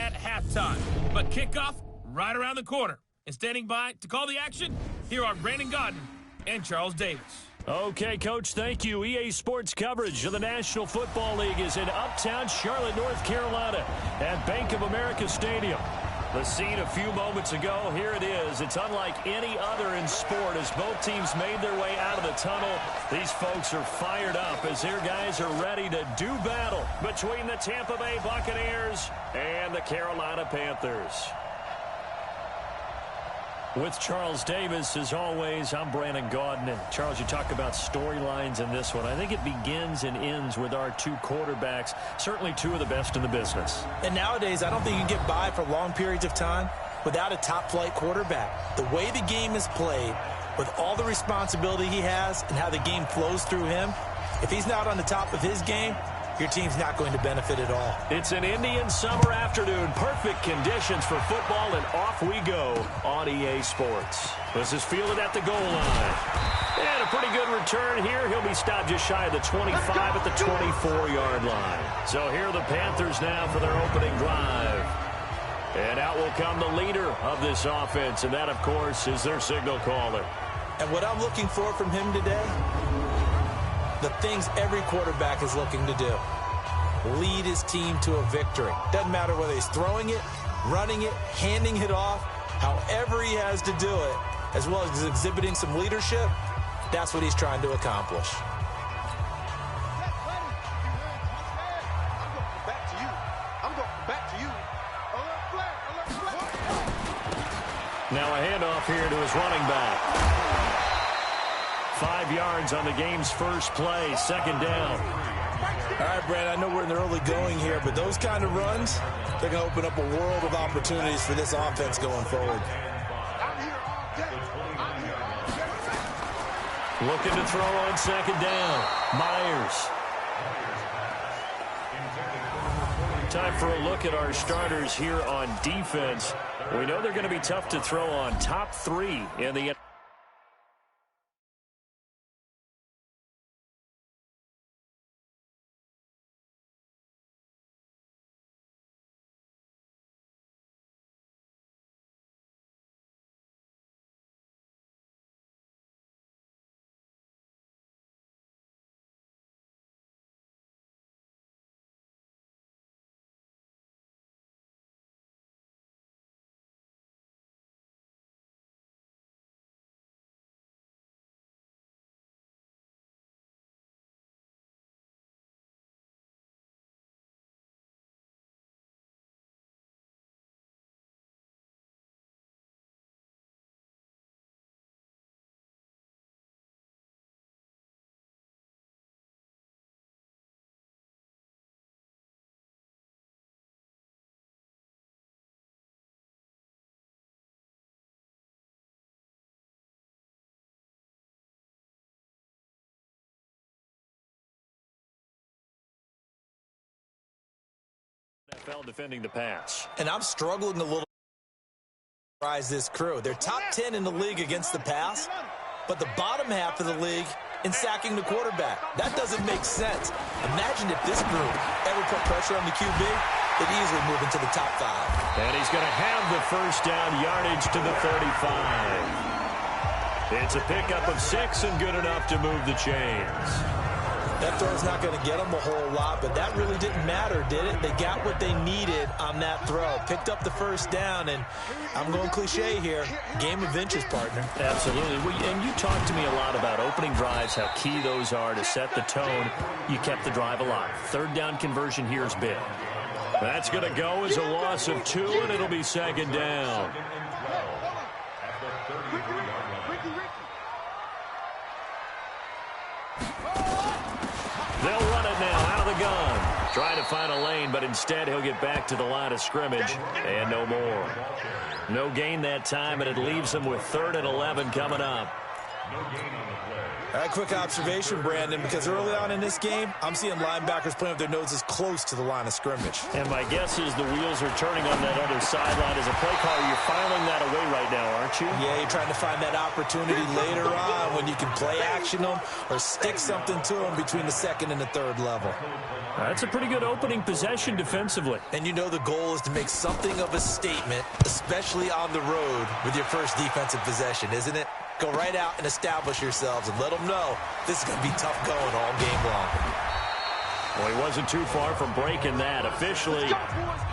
at halftime. But kickoff right around the corner. And standing by to call the action, here are Brandon Godden and Charles Davis. Okay, Coach, thank you. EA Sports coverage of the National Football League is in uptown Charlotte, North Carolina at Bank of America Stadium. The scene a few moments ago, here it is. It's unlike any other in sport as both teams made their way out of the tunnel. These folks are fired up as their guys are ready to do battle between the Tampa Bay Buccaneers and the Carolina Panthers. With Charles Davis, as always, I'm Brandon Godden. And Charles, you talk about storylines in this one. I think it begins and ends with our two quarterbacks, certainly two of the best in the business. And nowadays, I don't think you can get by for long periods of time without a top-flight quarterback. The way the game is played, with all the responsibility he has and how the game flows through him, if he's not on the top of his game, your team's not going to benefit at all. It's an Indian summer afternoon. Perfect conditions for football, and off we go on EA Sports. This is fielded at the goal line. And a pretty good return here. He'll be stopped just shy of the 25 at the 24-yard line. So here are the Panthers now for their opening drive. And out will come the leader of this offense, and that, of course, is their signal caller. And what I'm looking for from him today, the things every quarterback is looking to do. Lead his team to a victory. Doesn't matter whether he's throwing it, running it, handing it off, however he has to do it, as well as exhibiting some leadership, that's what he's trying to accomplish. Now a handoff here to his running back. 5 yards on the game's first play, second down. All right, Brad, I know we're in the early going here, but those kind of runs, they're going to open up a world of opportunities for this offense going forward. Looking to throw on second down. Myers. Time for a look at our starters here on defense. We know they're going to be tough to throw on. Top three in the NFL defending the pass. And I'm struggling a little to rise this crew. They're top 10 in the league against the pass, but the bottom half of the league in sacking the quarterback. That doesn't make sense. Imagine if this group ever put pressure on the QB, they'd easily move into the top 5. And he's going to have the first down yardage to the 35. It's a pickup of 6 and good enough to move the chains. That throw's not going to get them a whole lot, but that really didn't matter, did it? They got what they needed on that throw. Picked up the first down, and I'm going cliche here, game of inches, partner. Absolutely. And you talked to me a lot about opening drives, how key those are to set the tone. You kept the drive alive. Third down conversion here is big. That's going to go as a loss of 2, and it'll be second down. They'll run it now out of the gun. Trying to find a lane, but instead he'll get back to the line of scrimmage and no more. No gain that time, and it leaves them with 3rd and 11 coming up. A quick observation, Brandon, because early on in this game, I'm seeing linebackers playing with their noses close to the line of scrimmage. And my guess is the wheels are turning on that other sideline. As a play caller, you're filing that away right now, aren't you? Yeah, you're trying to find that opportunity later on when you can play action them or stick something to them between the second and the third level. That's a pretty good opening possession defensively. And you know the goal is to make something of a statement, especially on the road with your first defensive possession, isn't it? Go right out and establish yourselves and let them know this is going to be tough going all game long. Well, he wasn't too far from breaking that. Officially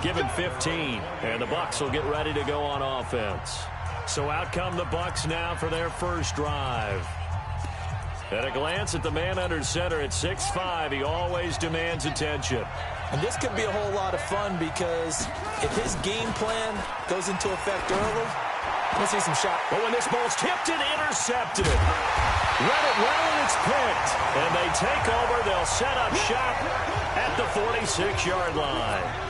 given 15, and the Bucs will get ready to go on offense. So out come the Bucs now for their first drive. At a glance at the man under center at 6'5", he always demands attention. And this could be a whole lot of fun because if his game plan goes into effect early, we'll see some shots. But when this ball's tipped and intercepted, read it well and it's picked. And they take over. They'll set up shop at the 46-yard line.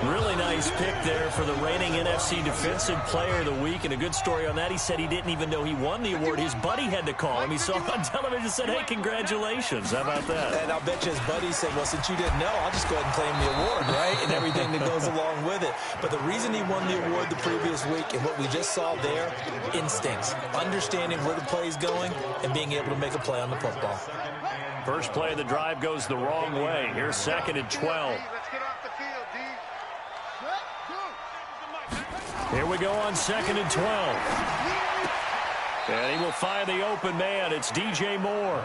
Really nice pick there for the reigning NFC Defensive Player of the Week. And a good story on that, he said he didn't even know he won the award. His buddy had to call him. He saw him on television and said, hey, congratulations. How about that? And I'll bet you his buddy said, well, since you didn't know, I'll just go ahead and claim the award, right? And everything that goes along with it. But the reason he won the award the previous week and what we just saw there, instincts, understanding where the play is going and being able to make a play on the football. First play of the drive goes the wrong way. Here's 2nd and 12. Here we go on 2nd and 12. And he will find the open man. It's DJ Moore.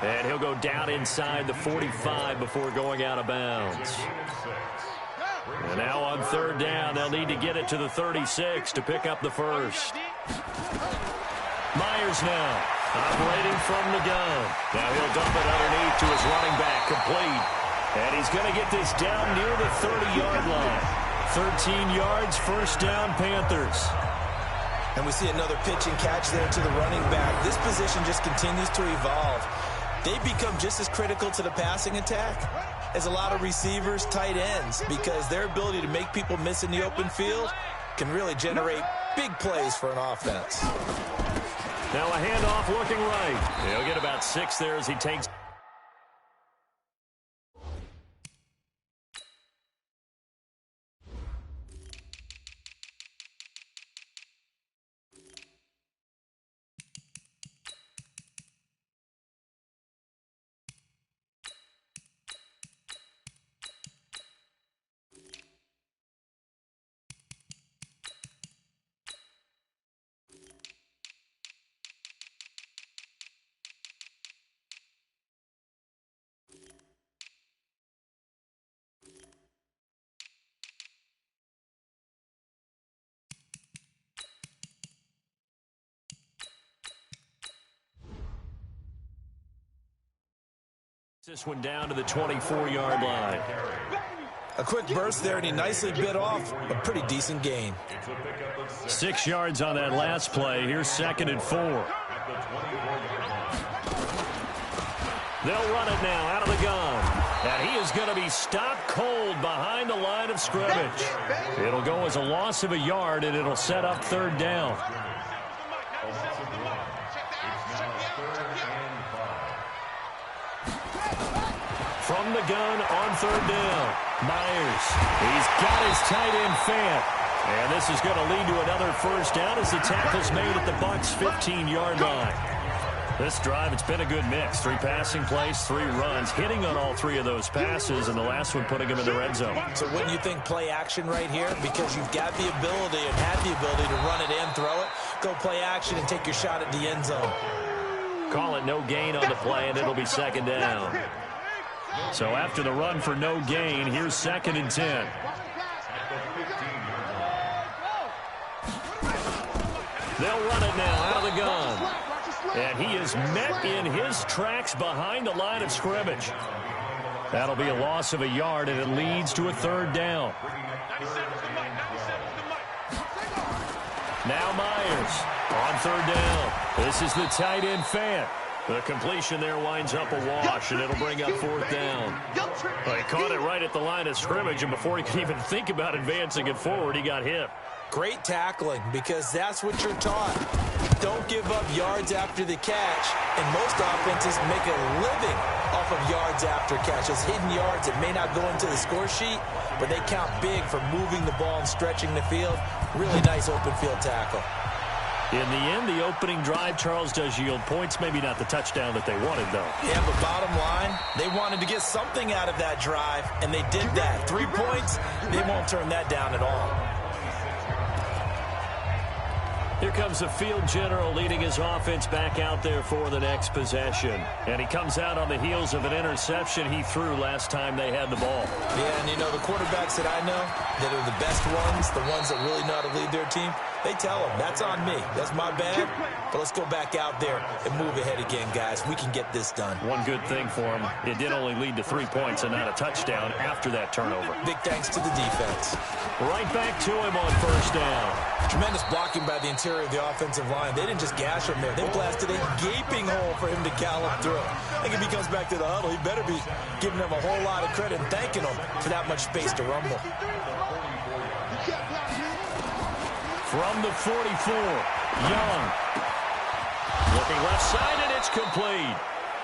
And he'll go down inside the 45 before going out of bounds. And now on 3rd down, they'll need to get it to the 36 to pick up the first. Myers now operating from the gun. Now he'll dump it underneath to his running back, complete. And he's going to get this down near the 30-yard line. 13 yards, first down, Panthers. And we see another pitch and catch there to the running back. This position just continues to evolve. They become just as critical to the passing attack as a lot of receivers, tight ends, because their ability to make people miss in the open field can really generate big plays for an offense. Now a handoff looking right. He'll get about 6 there as he takes. This one down to the 24-yard line. A quick burst there, and he nicely bit off a pretty decent gain. 6 yards on that last play. Here's 2nd and 4. They'll run it now out of the gun. And he is going to be stopped cold behind the line of scrimmage. It'll go as a loss of a yard, and it'll set up 3rd down. From the gun on 3rd down. Myers. He's got his tight end Fant. And this is going to lead to another first down as the tackle's made at the Bucs' 15-yard line. This drive, it's been a good mix. 3 passing plays, 3 runs, hitting on all 3 of those passes, and the last one putting him in the red zone. So wouldn't you think play action right here? Because you've got the ability and had the ability to run it in, throw it, go play action, and take your shot at the end zone. Call it no gain on the play, and it'll be 2nd down. So after the run for no gain, here's 2nd and 10. They'll run it now out of the gun. And he is met in his tracks behind the line of scrimmage. That'll be a loss of a yard, and it leads to a 3rd down. Now Myers on 3rd down. This is the tight end Fant. The completion there winds up a wash, and it'll bring up 4th down. Well, he caught it right at the line of scrimmage, and before he could even think about advancing it forward, he got hit. Great tackling, because that's what you're taught. Don't give up yards after the catch, and most offenses make a living off of yards after catch. Those hidden yards that may not go into the score sheet, but they count big for moving the ball and stretching the field. Really nice open field tackle. In the end, the opening drive, Charles, does yield points. Maybe not the touchdown that they wanted, though. Yeah, but bottom line, they wanted to get something out of that drive, and they did that. 3 points, they won't turn that down at all. Here comes the field general leading his offense back out there for the next possession. And he comes out on the heels of an interception he threw last time they had the ball. Yeah, and you know, the quarterbacks that I know that are the best ones, the ones that really know how to lead their team, they tell them, that's on me. That's my bad. But let's go back out there and move ahead again, guys. We can get this done. One good thing for him, it did only lead to 3 points and not a touchdown after that turnover. Big thanks to the defense. Right back to him on first down. Tremendous blocking by the interior of the offensive line. They didn't just gash him there. They blasted a gaping hole for him to gallop through. I think if he comes back to the huddle, he better be giving them a whole lot of credit and thanking them for that much space to rumble. From the 44, Young. Looking left side, and it's complete.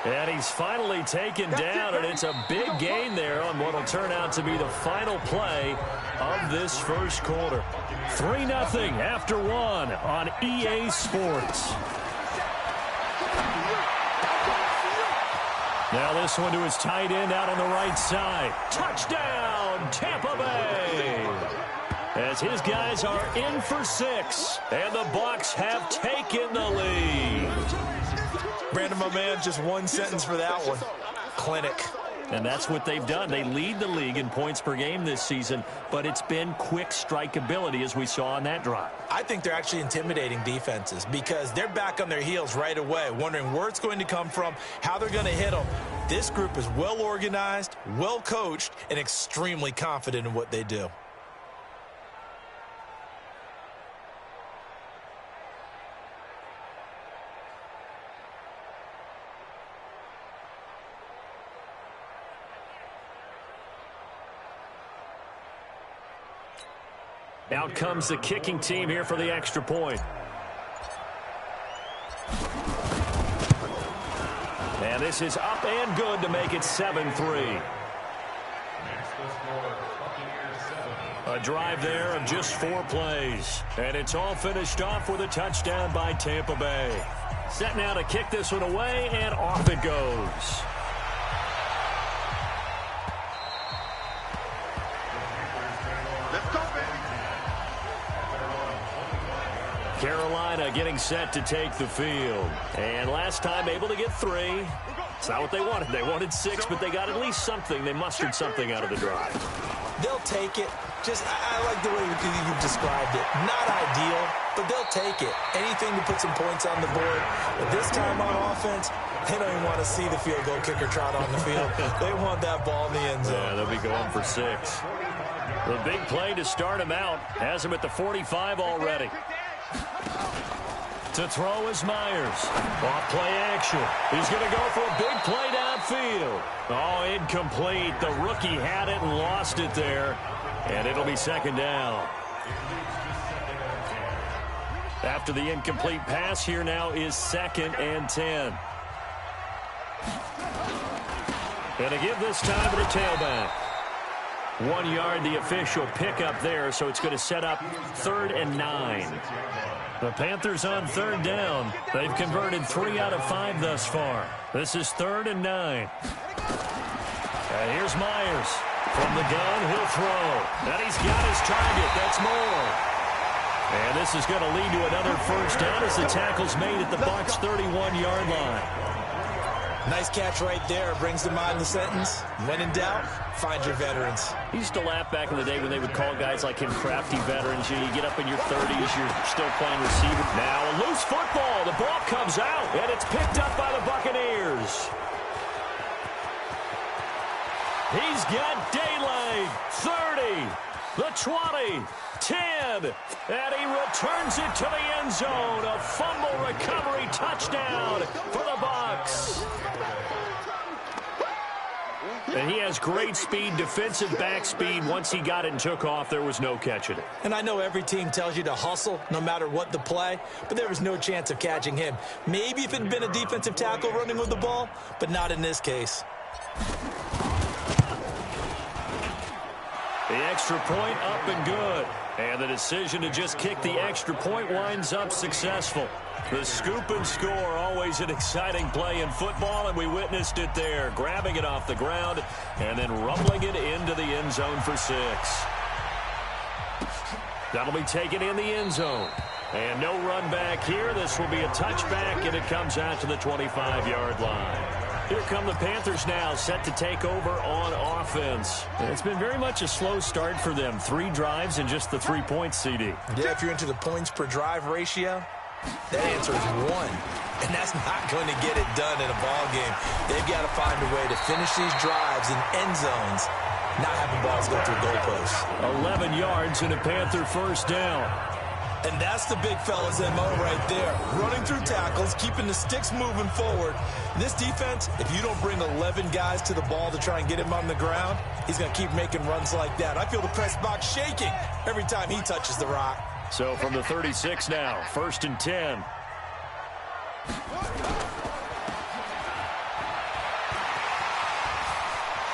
And he's finally taken down, and it's a big gain there on what will turn out to be the final play of this first quarter. 3-0 after 1 on EA Sports. Now this one to his tight end out on the right side. Touchdown, Tampa Bay! As his guys are in for 6, and the Bucs have taken the lead. Brandon, my man, just one sentence for that one. Clinic. And that's what they've done. They lead the league in points per game this season, but it's been quick strikeability as we saw on that drive. I think they're actually intimidating defenses because they're back on their heels right away, wondering where it's going to come from, how they're going to hit them. This group is well organized, well coached, and extremely confident in what they do. Out comes the kicking team here for the extra point. And this is up and good to make it 7-3. A drive there of just 4 plays. And it's all finished off with a touchdown by Tampa Bay. Set now to kick this one away, and off it goes. Carolina getting set to take the field. And last time able to get 3. It's not what they wanted. They wanted 6, but they got at least something. They mustered something out of the drive. They'll take it. I like the way you've described it. Not ideal, but they'll take it. Anything to put some points on the board. But this time on offense, they don't even want to see the field goal kicker trot on the field. They want that ball in the end zone. Yeah, they'll be going for 6. The big play to start him out. Has him at the 45 already. To throw is Myers. Off play action. He's going to go for a big play downfield. Oh, incomplete. The rookie had it and lost it there. And it'll be second down. After the incomplete pass, here now is 2nd and 10. And to give this time to the tailback. 1 yard, the official pickup there, so it's going to set up 3rd and 9. The Panthers on 3rd down. They've converted 3 out of 5 thus far. This is 3rd and 9. And here's Myers. From the gun, he'll throw. And he's got his target. That's more. And this is going to lead to another first down as the tackle's made at the Bucs' 31-yard line. Nice catch right there. Brings to mind the sentence, when in doubt, find your veterans. He used to laugh back in the day when they would call guys like him crafty veterans. You get up in your 30s, you're still playing receiver. Now a loose football. The ball comes out, and it's picked up by the Buccaneers. He's got daylight. 30, the 20, 10, and he returns it to the end zone. A fumble recovery touchdown for the Bucs. And he has great speed, defensive back speed. Once he got it and took off, there was no catching it. And I know every team tells you to hustle no matter what the play, but there was no chance of catching him. Maybe if it had been a defensive tackle running with the ball, but not in this case. The extra point up and good. And the decision to just kick the extra point winds up successful. The scoop and score, always an exciting play in football, and we witnessed it there. Grabbing it off the ground and then rumbling it into the end zone for 6. That'll be taken in the end zone. And no run back here. This will be a touchback, and it comes out to the 25-yard line. Here come the Panthers now, set to take over on offense. And it's been very much a slow start for them. 3 drives and just the 3 points, CD. Yeah, if you're into the points per drive ratio, that answer is 1. And that's not going to get it done in a ball game. They've got to find a way to finish these drives in end zones, not having balls go through goalposts. 11 yards and a Panther first down. And that's the big fella's MO right there. Running through tackles, keeping the sticks moving forward. This defense, if you don't bring 11 guys to the ball to try and get him on the ground, he's going to keep making runs like that. I feel the press box shaking every time he touches the rock. So from the 36 now, 1st and 10.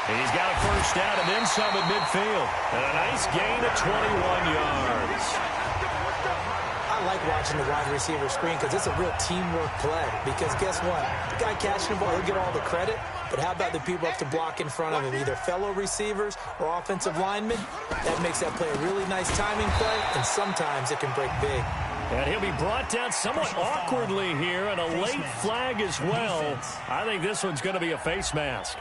He's got a first down and then some at midfield. And a nice gain of 21 yards. I like watching the wide receiver screen because it's a real teamwork play. Because guess what? The guy catching the ball, he'll get all the credit. But how about the people up to block in front of him, either fellow receivers or offensive linemen? That makes that play a really nice timing play, and sometimes it can break big. And he'll be brought down somewhat awkwardly here, and a late flag as well. I think this one's going to be a face mask.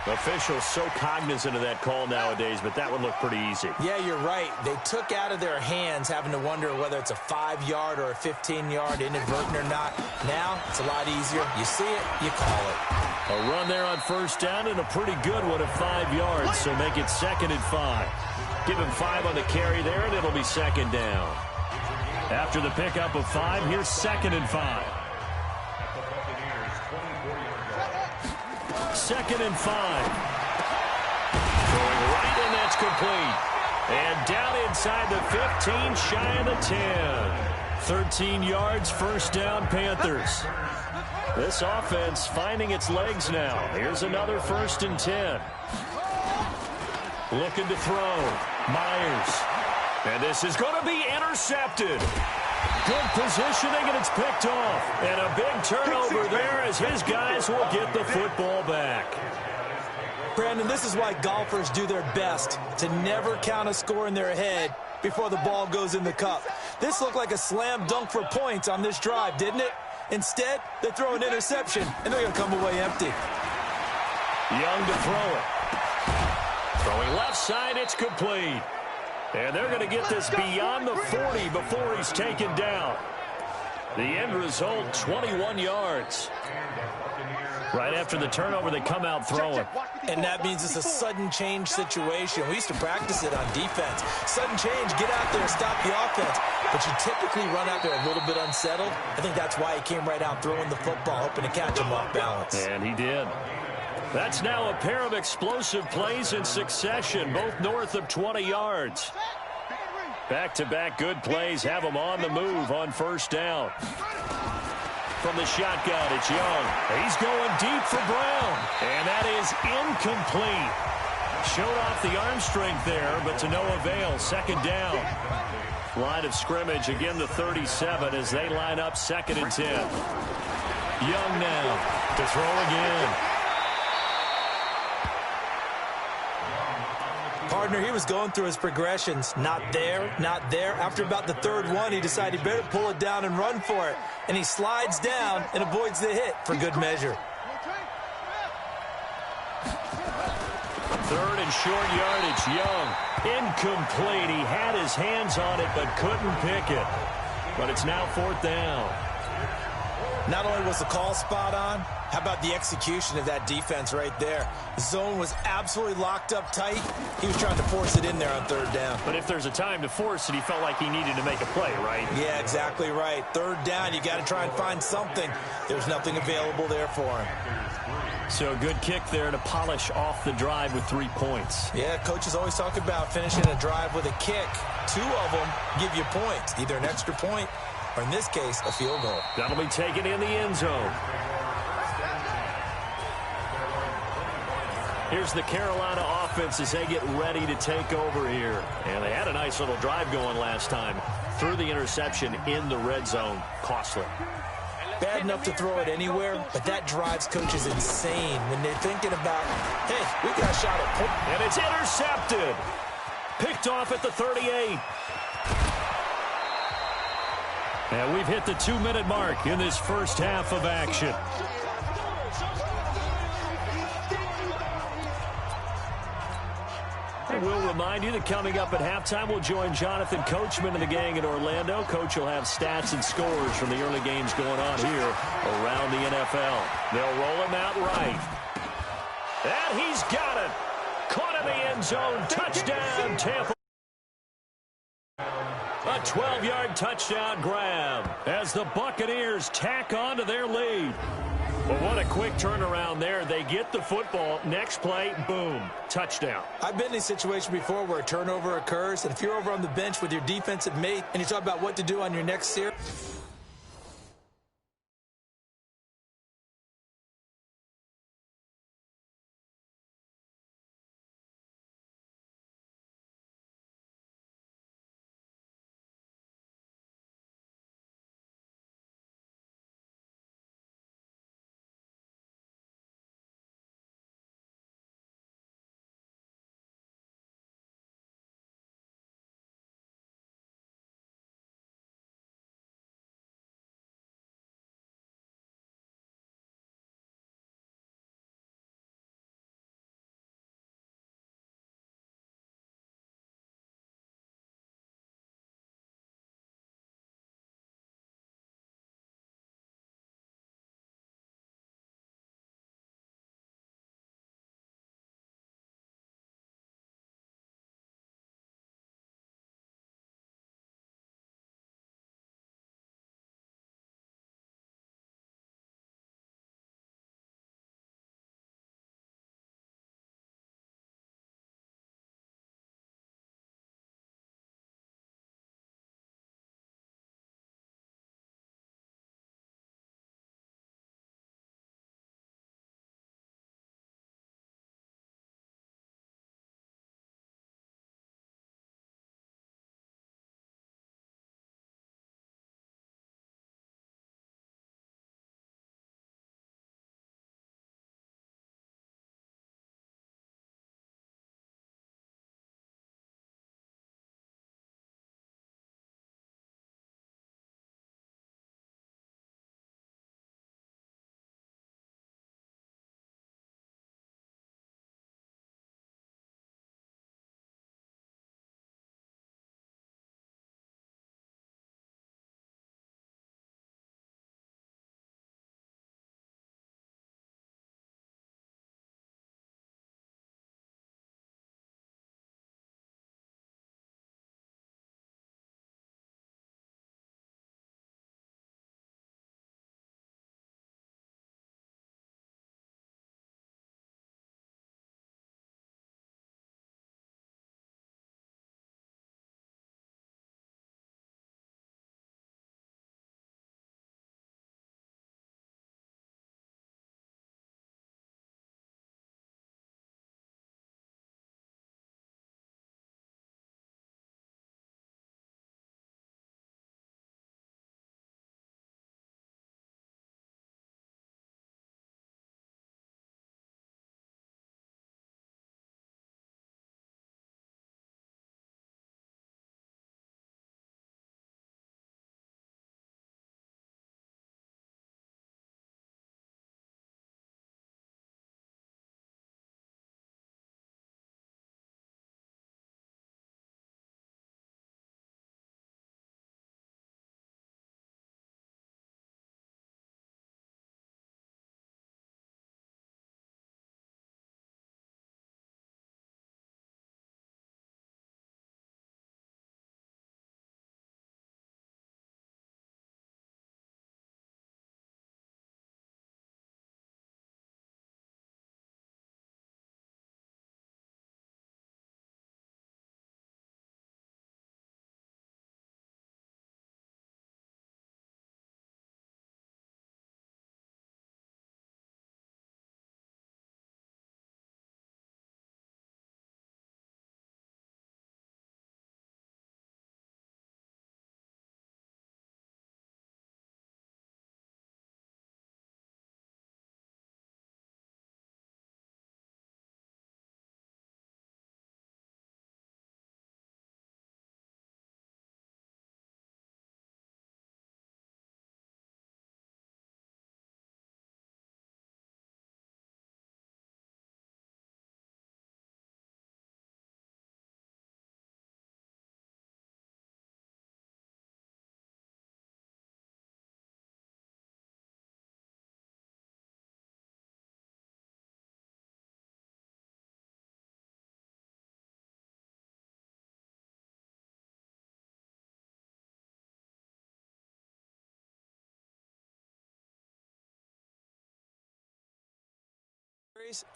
Officials so cognizant of that call nowadays, but that would look pretty easy. Yeah, you're right. They took out of their hands having to wonder whether it's a 5-yard or a 15-yard, inadvertent or not. Now, it's a lot easier. You see it, you call it. A run there on first down and a pretty good one at 5 yards, so make it 2nd and 5. Give him 5 on the carry there, and it'll be 2nd down. After the pickup of 5, here's 2nd and 5. 2nd and 5. Throwing right, and that's complete. And down inside the 15, shy of the 10. 13 yards, first down, Panthers. This offense finding its legs now. Here's another 1st and 10. Looking to throw. Myers. And this is going to be intercepted. Good positioning, and it's picked off. And a big turnover there as his guys will get the football back. Brandon, this is why golfers do their best to never count a score in their head before the ball goes in the cup. This looked like a slam dunk for points on this drive, didn't it? Instead, they throw an interception, and they're going to come away empty. Young to throw it. Throwing left side, it's complete. And they're going to get this beyond the 40 before he's taken down. The end result, 21 yards. Right after the turnover, they come out throwing. And that means it's a sudden change situation. We used to practice it on defense. Sudden change, get out there, stop the offense. But you typically run out there a little bit unsettled. I think that's why he came right out throwing the football, hoping to catch him off balance. And he did. That's now a pair of explosive plays in succession, both north of 20 yards. Back-to-back good plays have them on the move on first down. From the shotgun, it's Young. He's going deep for Brown. And that is incomplete. Showed off the arm strength there, but to no avail. 2nd down. Line of scrimmage, again the 37 as they line up 2nd and 10. Young now to throw again. Partner, he was going through his progressions. Not there, not there. After about the 3rd one, he decided he better pull it down and run for it. And he slides down and avoids the hit for good measure. 3rd and short yardage, Young. Incomplete. He had his hands on it but couldn't pick it. But it's now 4th down. Not only was the call spot on, how about the execution of that defense right there? The zone was absolutely locked up tight. He was trying to force it in there on 3rd down. But if there's a time to force it, he felt like he needed to make a play, right? Yeah, exactly right. 3rd down, you got to try and find something. There's nothing available there for him. So a good kick there to polish off the drive with 3 points. Yeah, coaches always talk about finishing a drive with a kick. 2 of them give you points, either an extra point or, in this case, a field goal. That'll be taken in the end zone. Here's the Carolina offense as they get ready to take over here. And they had a nice little drive going last time. Threw the interception in the red zone. Costly. Bad enough to throw it anywhere, but that drives coaches insane when they're thinking about, hey, we got a shot at point. And it's intercepted. Picked off at the 38. And we've hit the 2-minute mark in this first half of action. And we'll remind you that coming up at halftime, we'll join Jonathan Coachman and the gang in Orlando. Coach will have stats and scores from the early games going on here around the NFL. They'll roll him out right. And he's got it. Caught in the end zone. Touchdown, Tampa. A 12-yard touchdown grab as the Buccaneers tack on to their lead. Well, what a quick turnaround there. They get the football. Next play, boom, touchdown. I've been in a situation before where a turnover occurs, and if you're over on the bench with your defensive mate and you talk about what to do on your next series,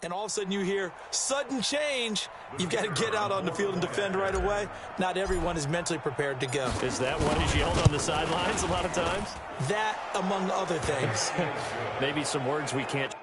And all of a sudden you hear sudden change. You've got to get out on the field and defend right away. Not everyone is mentally prepared to go. Is that what is yelled on the sidelines a lot of times? That, among other things. Maybe some words we can't.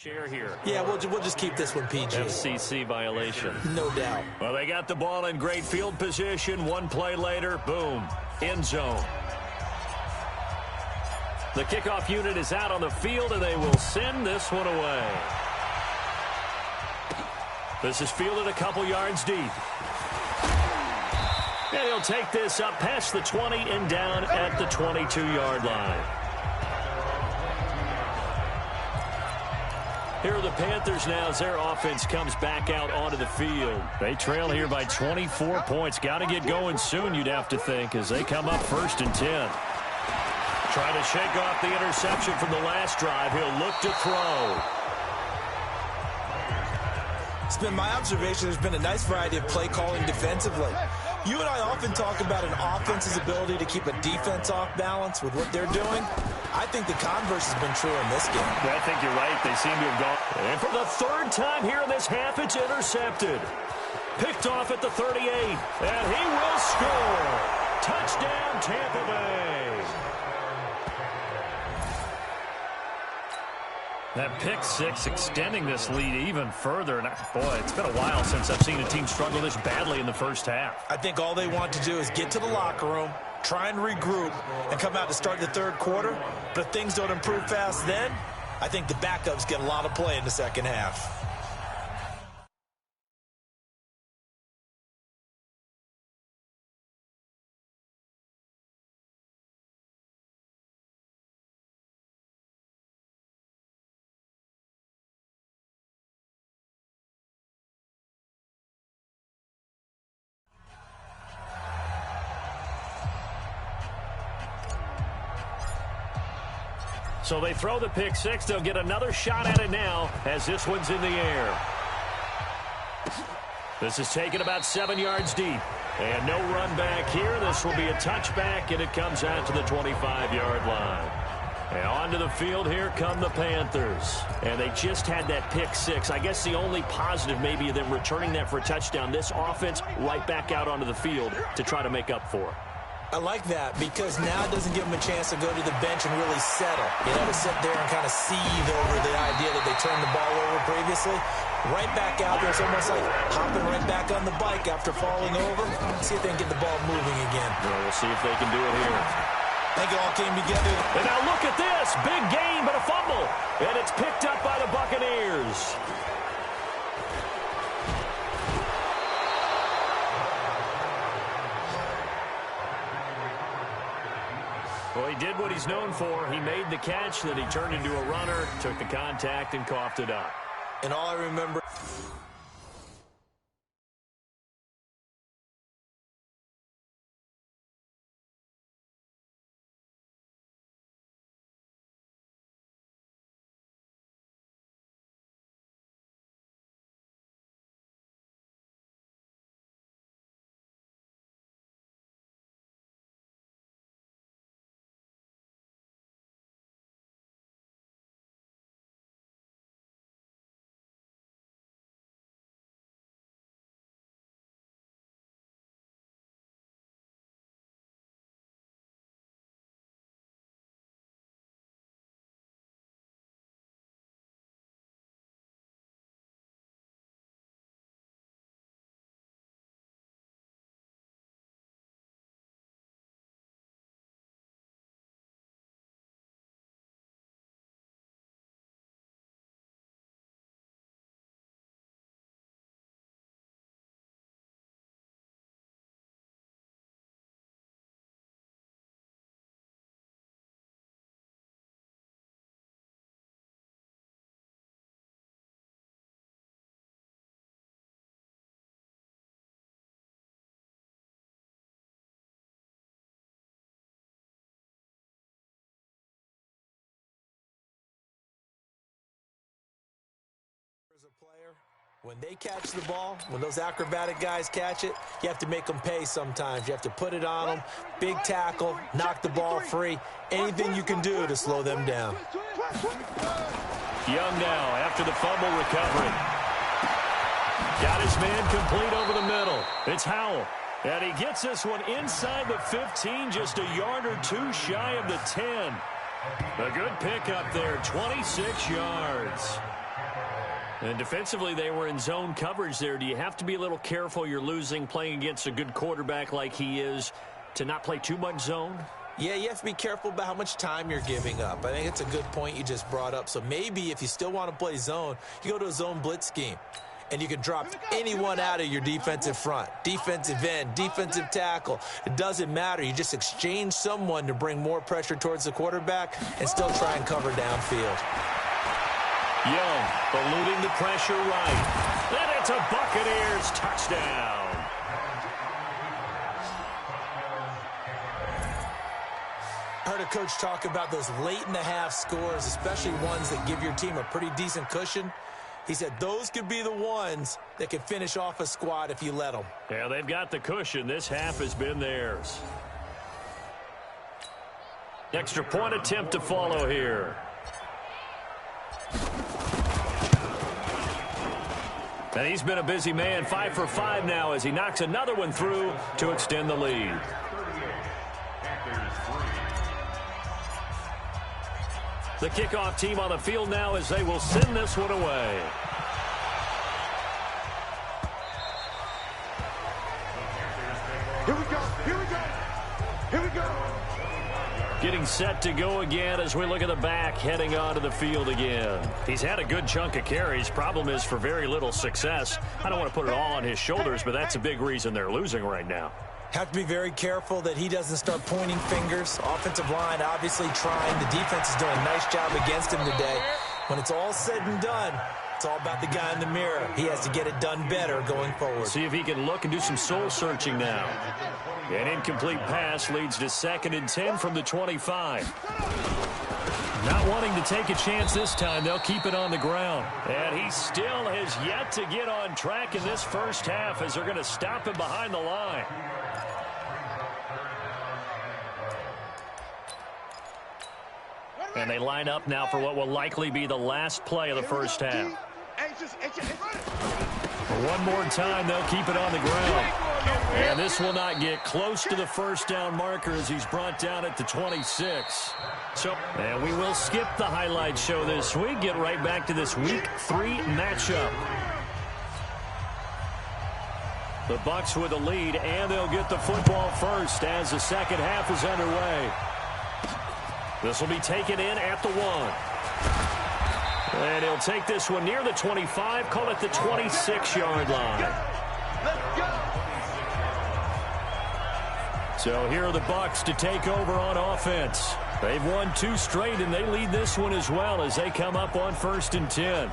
Share here. Yeah, we'll just keep this one PG. FCC violation. No doubt. Well, they got the ball in great field position. One play later, boom, end zone. The kickoff unit is out on the field, and they will send this one away. This is fielded a couple yards deep. And he'll take this up past the 20 and down at the 22-yard line. Here are the Panthers now as their offense comes back out onto the field. They trail here by 24 points. Got to get going soon, you'd have to think, as they come up 1st and 10. Trying to shake off the interception from the last drive. He'll look to throw. It's been my observation there's been a nice variety of play calling defensively. You and I often talk about an offense's ability to keep a defense off balance with what they're doing. I think the converse has been true in this game. I think you're right. They seem to have gone. And for the 3rd time here in this half, it's intercepted. Picked off at the 38. And he will score. Touchdown, Tampa Bay. That pick six extending this lead even further. And boy, it's been a while since I've seen a team struggle this badly in the first half. I think all they want to do is get to the locker room, try and regroup, and come out to start the 3rd quarter. But if things don't improve fast then, I think the backups get a lot of play in the 2nd half. So they throw the pick six. They'll get another shot at it now as this one's in the air. This is taken about 7 yards deep. And no run back here. This will be a touchback, and it comes out to the 25-yard line. And onto the field, here come the Panthers. And they just had that pick six. I guess the only positive maybe of them returning that for a touchdown. This offense right back out onto the field to try to make up for it. I like that because now it doesn't give them a chance to go to the bench and really settle. You know, to sit there and kind of seethe over the idea that they turned the ball over previously. Right back out there. It's almost like hopping right back on the bike after falling over. See if they can get the ball moving again. Well, we'll see if they can do it here. I think it all came together. And now look at this. Big gain, but a fumble. And it's picked up by the Buccaneers. Well, he did what he's known for. He made the catch, then he turned into a runner, took the contact, and coughed it up. And all I remember... As a player, when they catch the ball, when those acrobatic guys catch it, you have to make them pay sometimes. You have to put it on them, big tackle, knock the ball free, anything you can do to slow them down. Young now after the fumble recovery. Got his man complete over the middle. It's Howell. And he gets this one inside the 15, just a yard or two shy of the 10. A good pickup there, 26 yards. And defensively, they were in zone coverage there. Do you have to be a little careful? You're losing, playing against a good quarterback like he is, to not play too much zone? Yeah, you have to be careful about how much time you're giving up. I think it's a good point you just brought up. So maybe if you still want to play zone, you go to a zone blitz scheme. And you can drop anyone out of your defensive front, defensive end, defensive tackle. It doesn't matter. You just exchange someone to bring more pressure towards the quarterback and still try and cover downfield. Young eluding the pressure right. And it's a Buccaneers touchdown. I heard a coach talk about those late-in-the-half scores, especially ones that give your team a pretty decent cushion. He said those could be the ones that could finish off a squad if you let them. Yeah, they've got the cushion. This half has been theirs. Extra point attempt to follow here. And he's been a busy man, 5 for 5 now as he knocks another one through to extend the lead. The kickoff team on the field now as they will send this one away. Here we go, here we go, here we go. Getting set to go again as we look at the back heading onto the field again. He's had a good chunk of carries. Problem is for very little success. I don't want to put it all on his shoulders, but that's a big reason they're losing right now. Have to be very careful that he doesn't start pointing fingers. Offensive line obviously trying. The defense is doing a nice job against him today. When it's all said and done, it's all about the guy in the mirror. He has to get it done better going forward. See if he can look and do some soul searching now. An incomplete pass leads to 2nd and 10 from the 25. Not wanting to take a chance this time, they'll keep it on the ground. And he still has yet to get on track in this first half as they're going to stop him behind the line. And they line up now for what will likely be the last play of the first half. One more time, they'll keep it on the ground. And this will not get close to the first down marker as he's brought down at the 26. And we will skip the highlight show this week. Get right back to this Week 3 matchup. The Bucs with a lead, and they'll get the football first as the second half is underway. This will be taken in at the 1. And he'll take this one near the 25, call it the 26-yard line. So here are the Bucs to take over on offense. They've won 2 straight, and they lead this one as well as they come up on 1st and 10.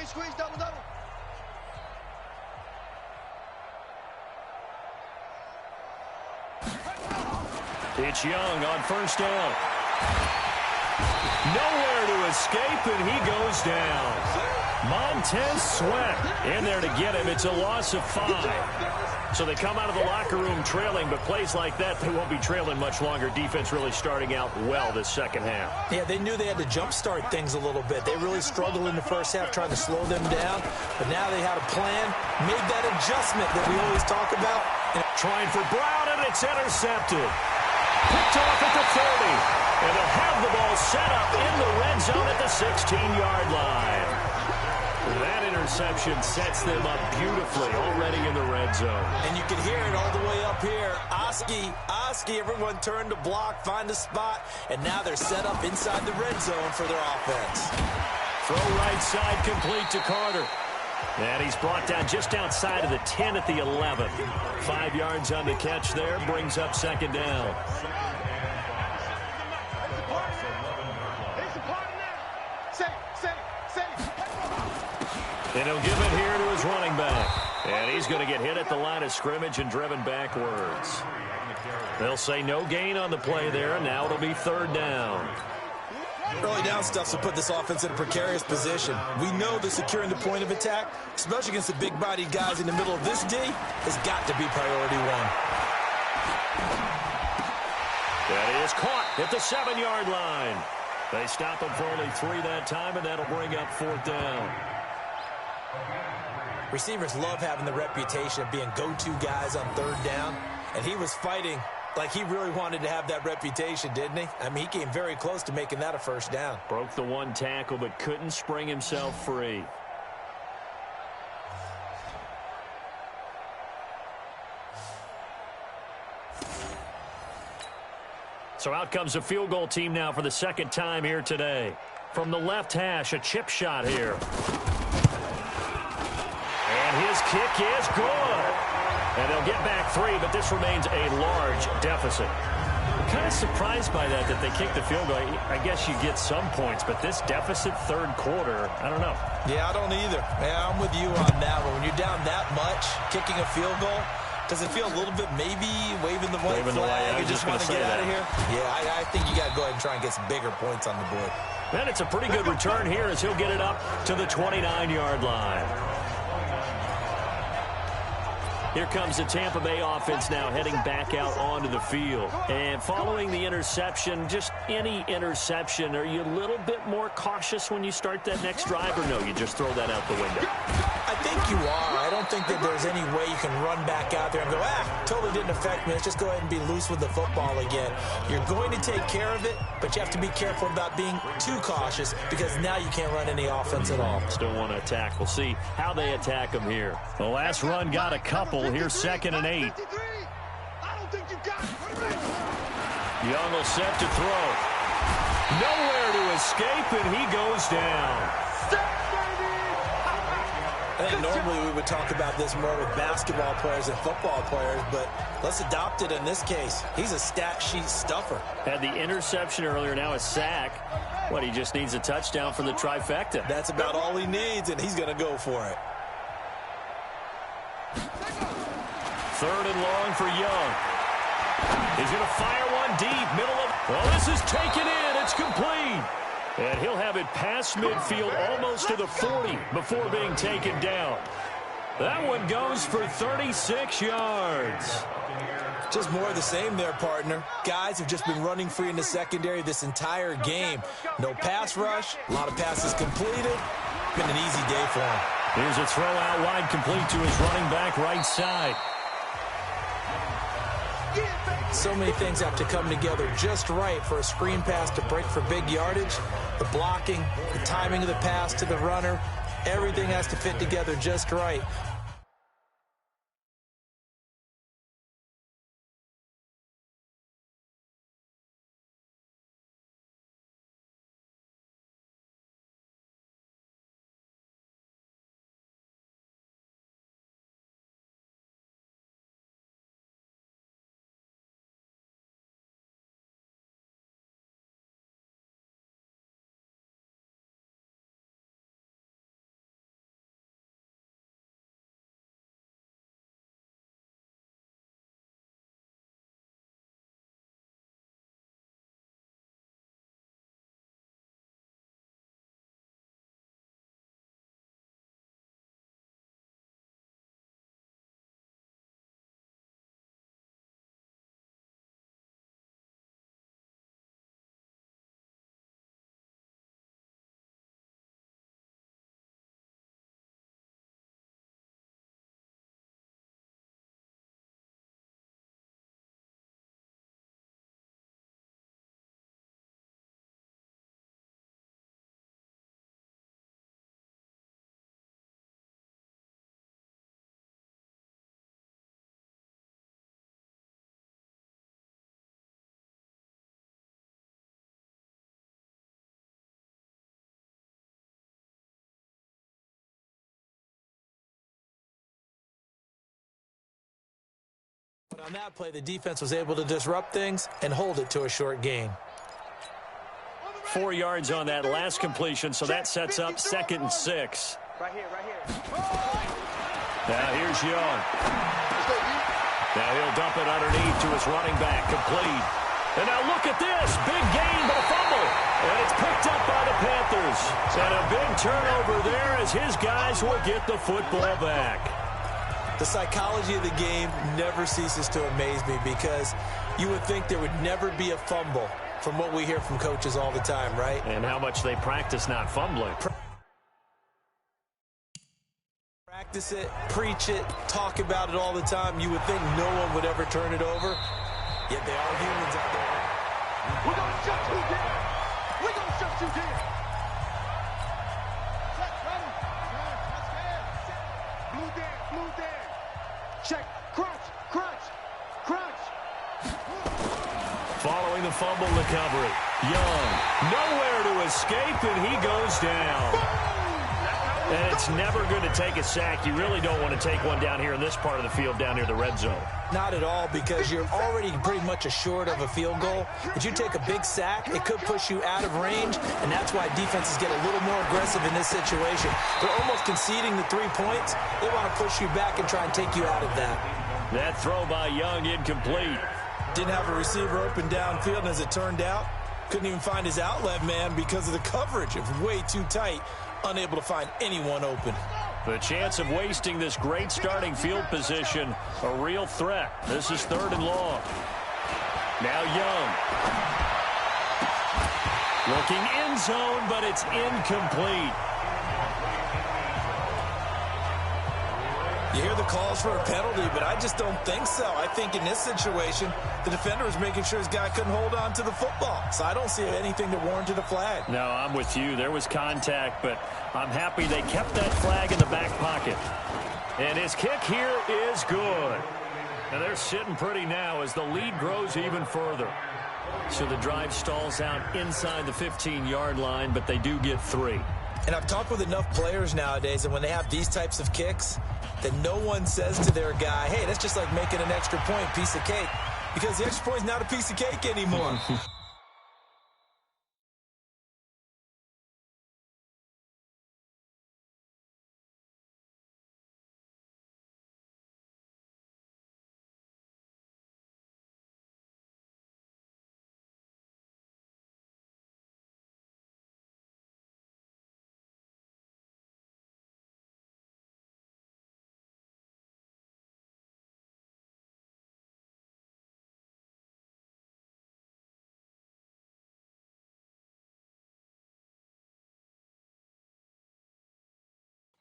Squeeze, double. It's Young on 1st down. Nowhere to escape, and he goes down. Montez Sweat in there to get him. It's a loss of 5. So they come out of the locker room trailing, but plays like that, they won't be trailing much longer. Defense really starting out well this second half. Yeah, they knew they had to jumpstart things a little bit. They really struggled in the first half trying to slow them down, but now they had a plan, made that adjustment that we always talk about. Trying for Brown, and it's intercepted. Picked off at the 30, and they'll have the ball set up in the red zone at the 16-yard line. That interception sets them up beautifully already in the red zone. And you can hear it all the way up here. Oski, everyone turned to block, find a spot, and now they're set up inside the red zone for their offense. Throw right side complete to Carter. And he's brought down just outside of the 10 at the 11. 5 yards on the catch there, brings up 2nd down. And he'll give it here to his running back. And he's going to get hit at the line of scrimmage and driven backwards. They'll say no gain on the play there. Now it'll be 3rd down. Early down stuff will put this offense in a precarious position. We know that securing the point of attack, especially against the big-bodied guys in the middle of this D, has got to be priority 1. That is caught at the 7-yard line. They stop him for only 3 that time, and that'll bring up 4th down. Receivers love having the reputation of being go-to guys on 3rd down, and he was fighting like he really wanted to have that reputation, didn't he? I mean, he came very close to making that a 1st down. Broke the 1 tackle, but couldn't spring himself free. So out comes the field goal team now for the 2nd time here today. From the left hash, a chip shot here. And his kick is good. And they'll get back 3, but this remains a large deficit. I'm kind of surprised by that they kicked the field goal. I guess you get some points, but this deficit 3rd quarter, I don't know. Yeah, I don't either. Yeah, I'm with you on that one. When you're down that much, kicking a field goal, does it feel a little bit maybe waving the white flag? You just want to get out of here? Yeah, I think you got to go ahead and try and get some bigger points on the board. And it's a pretty good return here as he'll get it up to the 29-yard line. Here comes the Tampa Bay offense now heading back out onto the field. And following the interception, just any interception, are you a little bit more cautious when you start that next drive, or no, you just throw that out the window? I think you are. I don't think that there's any way you can run back out there and go, totally didn't affect me. Let's just go ahead and be loose with the football again. You're going to take care of it, but you have to be careful about being too cautious because now you can't run any offense at all. Still want to attack. We'll see how they attack him here. The last run got a couple. Here's 2nd and 8. Young will set to throw. Nowhere to escape, and he goes down. I think normally we would talk about this more with basketball players and football players, but let's adopt it in this case. He's a stat sheet stuffer. Had the interception earlier, now a sack. Well, he just needs a touchdown for the trifecta. That's about all he needs, and he's going to go for it. 3rd and long for Young. He's going to fire one deep, middle of... Well, this is taken in. It's complete. And he'll have it past midfield almost to the 40 before being taken down. That one goes for 36 yards. Just more of the same there, partner. Guys have just been running free in the secondary this entire game. No pass rush, a lot of passes completed. Been an easy day for him. Here's a throw out wide, complete to his running back right side. So many things have to come together just right for a screen pass to break for big yardage. The blocking, the timing of the pass to the runner, everything has to fit together just right. But on that play, the defense was able to disrupt things and hold it to a short gain. 4 yards on that last completion, so that sets up 2nd and 6. Right here, right here. Now here's Young. Now he'll dump it underneath to his running back, complete. And now look at this, big gain but a fumble. And it's picked up by the Panthers. And a big turnover there as his guys will get the football back. The psychology of the game never ceases to amaze me because you would think there would never be a fumble from what we hear from coaches all the time, right? And how much they practice not fumbling. Practice it, preach it, talk about it all the time. You would think no one would ever turn it over, yet they are humans out there. We're going to shut you down. We're going to shut you down. Blue down, blue down. Check, crunch, crunch, crunch. Following the fumble recovery, Young, nowhere to escape, and he goes down. And it's never going to take a sack. You really don't want to take one down here in this part of the field, down near the red zone. Not at all, because you're already pretty much assured of a field goal. If you take a big sack, it could push you out of range, and that's why defenses get a little more aggressive in this situation. They're almost conceding the 3 points. They want to push you back and try and take you out of that. That throw by Young incomplete. Didn't have a receiver open downfield, and as it turned out, couldn't even find his outlet man because of the coverage. It was way too tight, unable to find anyone open. The chance of wasting this great starting field position, a real threat. This is 3rd and long. Now Young. Looking end zone, but it's incomplete. You hear the calls for a penalty, but I just don't think so. I think in this situation, the defender was making sure his guy couldn't hold on to the football. So I don't see anything that warranted a flag. No, I'm with you. There was contact, but I'm happy they kept that flag in the back pocket. And his kick here is good. And they're sitting pretty now as the lead grows even further. So the drive stalls out inside the 15-yard line, but they do get 3. And I've talked with enough players nowadays, and when they have these types of kicks, that no one says to their guy, hey, that's just like making an extra point, piece of cake. Because the extra point is not a piece of cake anymore.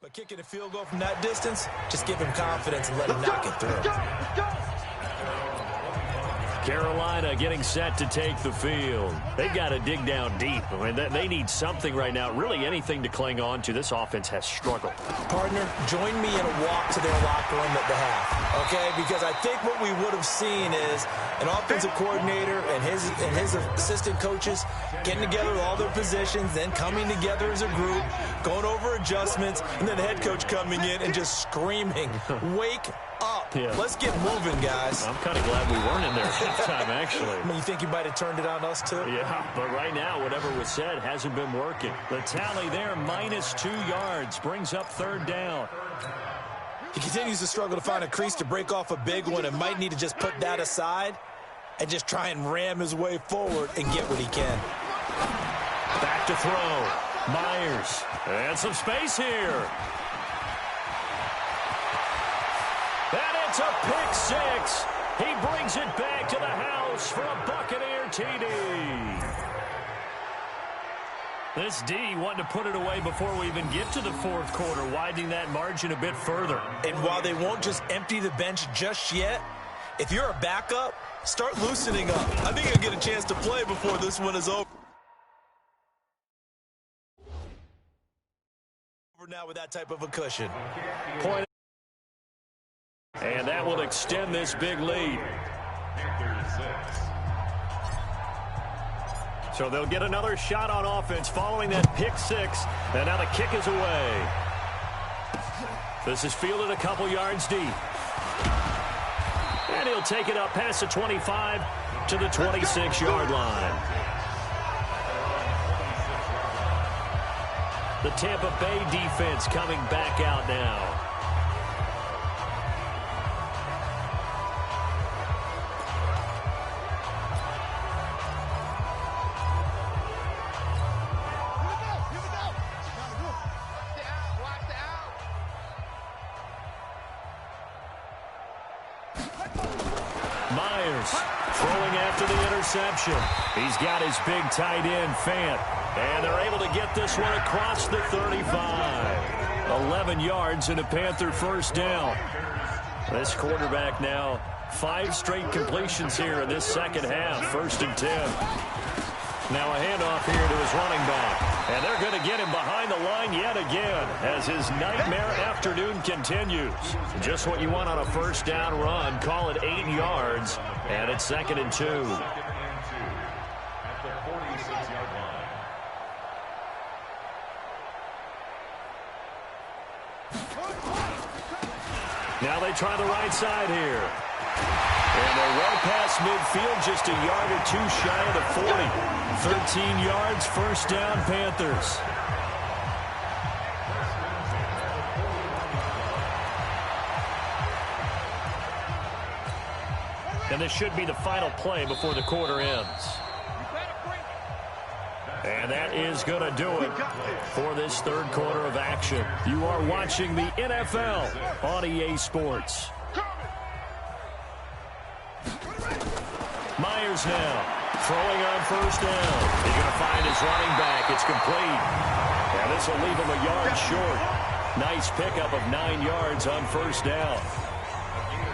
But kicking a field goal from that distance, just give him confidence and let him knock it through. Carolina getting set to take the field. They've got to dig down deep. I mean, they need something right now, really anything to cling on to. This offense has struggled. Partner, join me in a walk to their locker room at the half, okay? Because I think what we would have seen is an offensive coordinator and his assistant coaches getting together with all their positions, then coming together as a group, going over adjustments, and then the head coach coming in and just screaming, wake up. Yeah. Let's get moving, guys. I'm kind of glad we weren't in there at halftime, actually. I mean, you think you might have turned it on us, too? Yeah, but right now, whatever was said hasn't been working. The tally there, -2 yards, brings up 3rd down. He continues to struggle to find a crease to break off a big one and might need to just put that aside and just try and ram his way forward and get what he can. Back to throw. Myers. And some space here. And it's a pick 6. He brings it back to the house for a Buccaneer TD. This D wanting to put it away before we even get to the 4th quarter, widening that margin a bit further. And while they won't just empty the bench just yet, if you're a backup, start loosening up. I think you'll get a chance to play before this one is over. Now with that type of a cushion. Point. And that will extend this big lead. So they'll get another shot on offense following that pick 6. And now the kick is away. This is fielded a couple yards deep. And he'll take it up past the 25 to the 26-yard line. The Tampa Bay defense coming back out now. Myers throwing after the interception. He's got his big tight end, Fant. And they're able to get this one across the 35. 11 yards and a Panther 1st down. This quarterback now 5 straight completions here in this 2nd half. 1st and 10. Now a handoff here to his running back. And they're going to get him behind the line yet again as his nightmare afternoon continues. Just what you want on a 1st down run. Call it 8 yards. And it's 2nd and 2. Now they try the right side here. And they're well past midfield, just a yard or 2 shy of the 40. 13 yards, 1st down, Panthers. And this should be the final play before the quarter ends. And that is going to do it for this 3rd quarter of action. You are watching the NFL on EA Sports. Myers now throwing on 1st down. He's going to find his running back. It's complete. And this will leave him a yard short. Nice pickup of 9 yards on 1st down.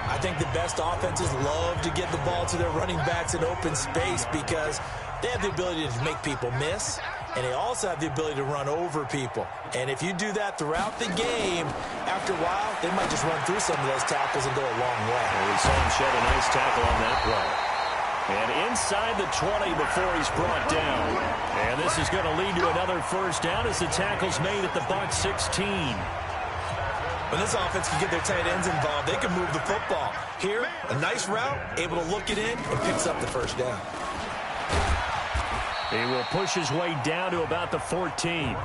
I think the best offenses love to get the ball to their running backs in open space because they have the ability to make people miss, and they also have the ability to run over people. And if you do that throughout the game, after a while, they might just run through some of those tackles and go a long way. Well, we saw him shed a nice tackle on that play. And inside the 20 before he's brought down. And this is going to lead to another 1st down as the tackle's made at the Bucs 16. When this offense can get their tight ends involved, they can move the football. Here, a nice route, able to look it in, and picks up the 1st down. He will push his way down to about the 14.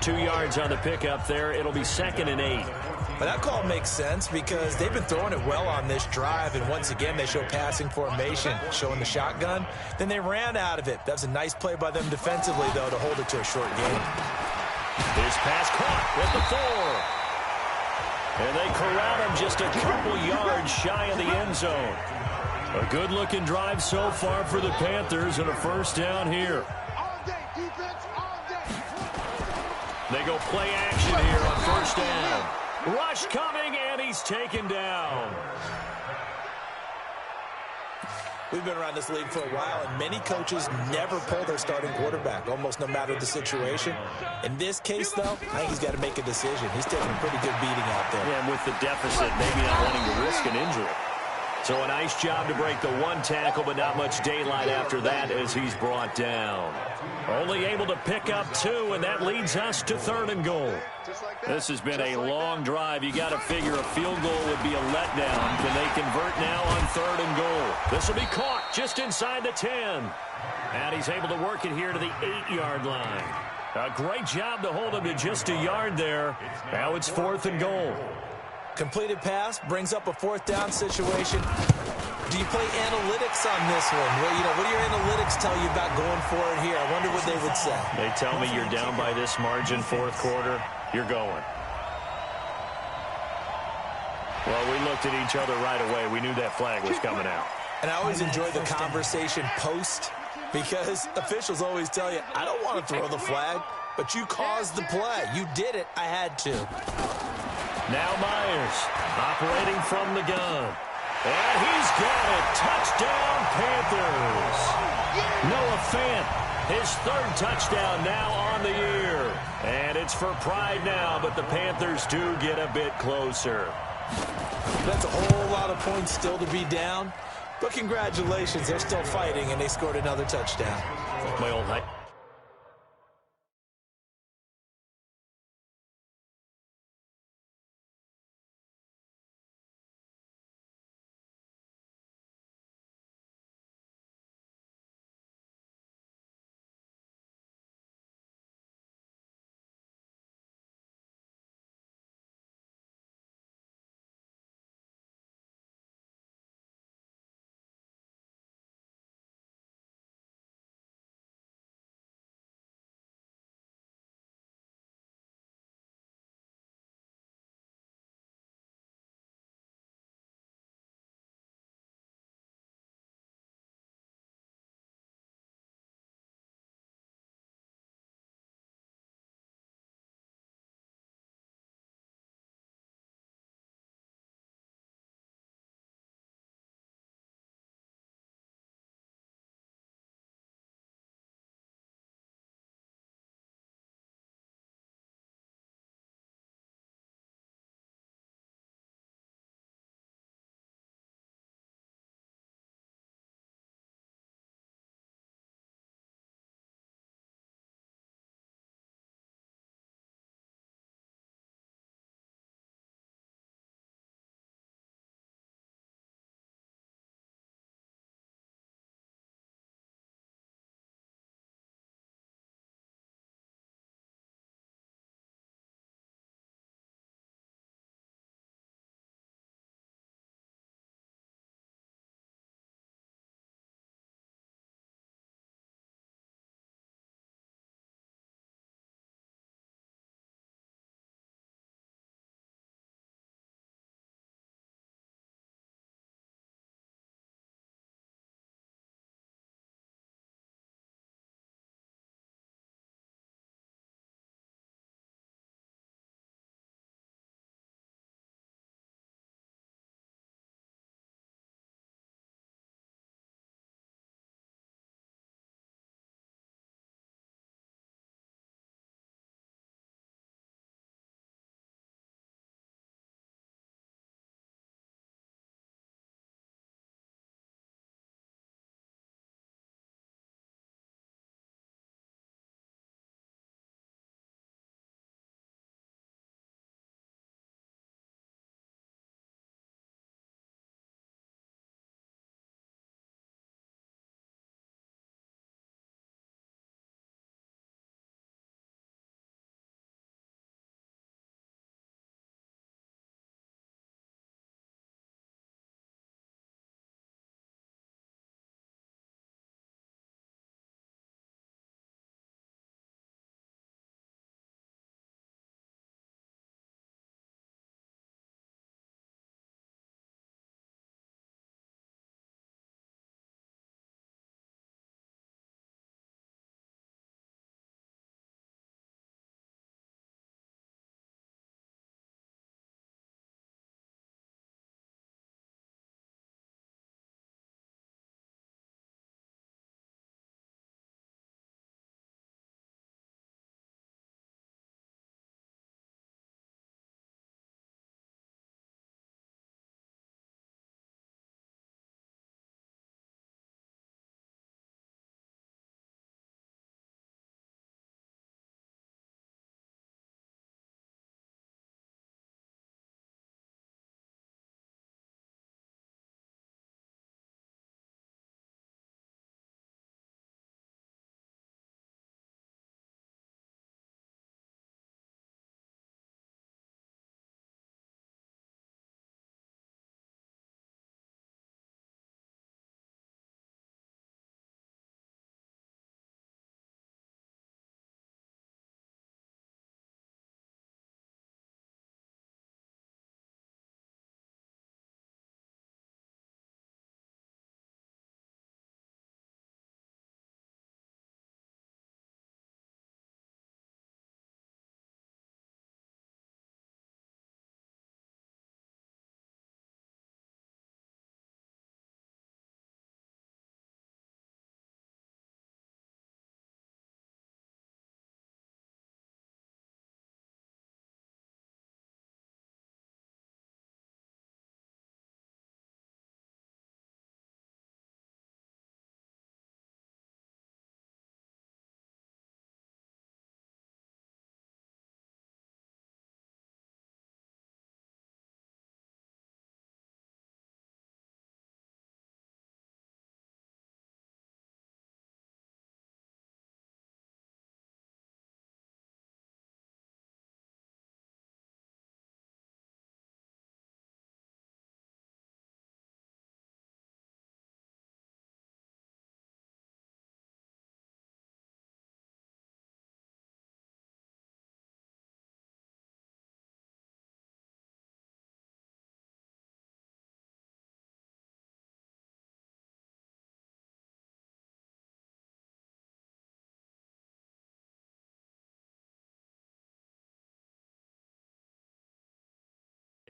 2 yards on the pickup there. It'll be 2nd and 8. But that call makes sense because they've been throwing it well on this drive, and once again, they show passing formation, showing the shotgun. Then they ran out of it. That was a nice play by them defensively, though, to hold it to a short game. His pass caught at the 4. And they corral him just a couple yards shy of the end zone. A good-looking drive so far for the Panthers and a 1st down here. They go play action here on first down. Rush coming, and he's taken down. We've been around this league for a while, and many coaches never pull their starting quarterback, almost no matter the situation. In this case, though, I think he's got to make a decision. He's taking a pretty good beating out there. Yeah, and with the deficit, maybe not wanting to risk an injury. So a nice job to break the one tackle, but not much daylight after that as he's brought down. Only able to pick up 2, and that leads us to 3rd and goal. This has been a long drive. You got to figure a field goal would be a letdown. Can they convert now on 3rd and goal? This will be caught just inside the 10. And he's able to work it here to the 8-yard line. A great job to hold him to just a yard there. Now it's 4th and goal. Completed pass brings up a 4th down situation. Do you play analytics on this one? Well, what do your analytics tell you about going for it here? I wonder what they would say. They tell me you're down by this margin, 4th quarter. You're going. Well, we looked at each other right away. We knew that flag was coming out. And I always enjoy the conversation post, because officials always tell you, I don't want to throw the flag, but you caused the play. You did it. I had to. Now Myers operating from the gun. And he's got it. Touchdown, Panthers. Noah Fant, his 3rd touchdown now on the year. And it's for pride now, but the Panthers do get a bit closer. That's a whole lot of points still to be down. But congratulations, they're still fighting, and they scored another touchdown. My old high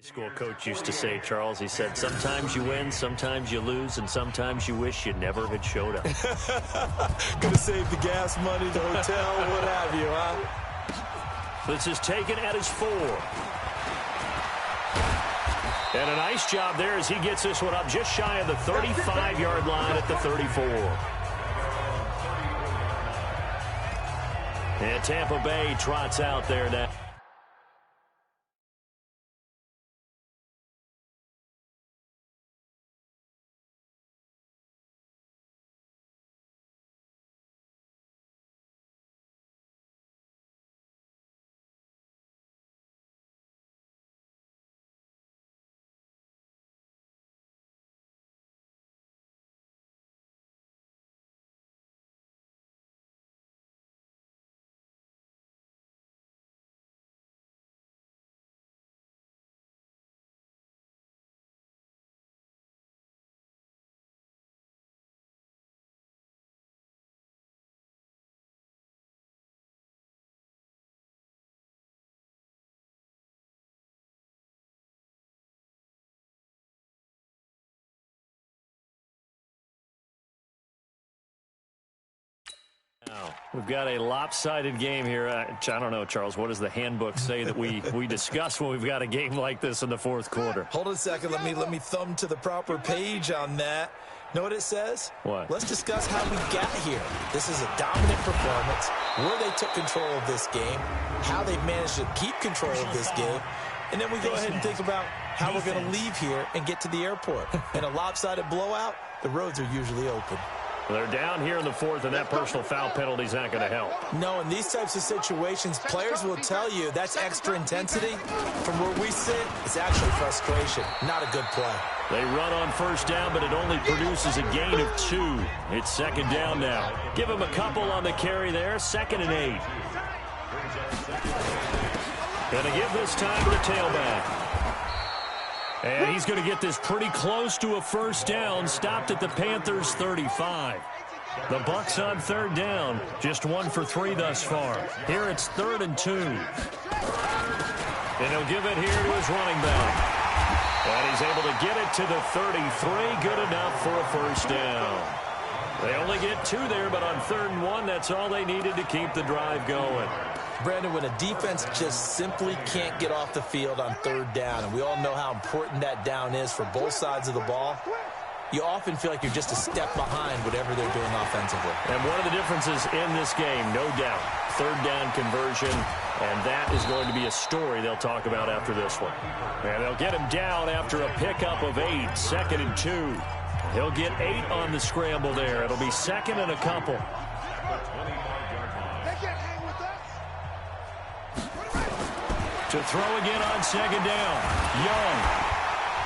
School coach used to say, Charles, he said, sometimes you win, sometimes you lose, and sometimes you wish you never had showed up. Gonna save the gas money, the hotel, what have you, huh? This is taken at his 4. And a nice job there as he gets this one up just shy of the 35-yard line at the 34. And Tampa Bay trots out there now. Now, we've got a lopsided game here. I don't know, Charles, what does the handbook say that we discuss when we've got a game like this in the fourth quarter? Hold on a second. Let me thumb to the proper page on that. Know what it says? What? Let's discuss how we got here. This is a dominant performance, where they took control of this game, how they've managed to keep control of this game, and then we go ahead and think about how we're going to leave here and get to the airport. In a lopsided blowout, the roads are usually open. They're down here in the fourth, and that personal foul penalty is not going to help. No, in these types of situations, players will tell you that's extra intensity. From where we sit, it's actually frustration, not a good play. They run on first down, but it only produces a gain of 2. It's second down now. Give him a couple on the carry there, 2nd and 8. Going to give this time to the tailback. And he's going to get this pretty close to a first down, stopped at the Panthers' 35. The Bucs on third down, just 1 for 3 thus far. Here it's 3rd and 2. And he'll give it here to his running back. And he's able to get it to the 33, good enough for a first down. They only get 2 there, but on 3rd and 1, that's all they needed to keep the drive going. Brandon, when a defense just simply can't get off the field on 3rd down, and we all know how important that down is for both sides of the ball, you often feel like you're just a step behind whatever they're doing offensively. And one of the differences in this game, no doubt, 3rd down conversion, and that is going to be a story they'll talk about after this one. And they'll get him down after a pickup of 8, 2nd and 2. He'll get 8 on the scramble there. It'll be 2nd and a couple. To throw again on 2nd down. Young.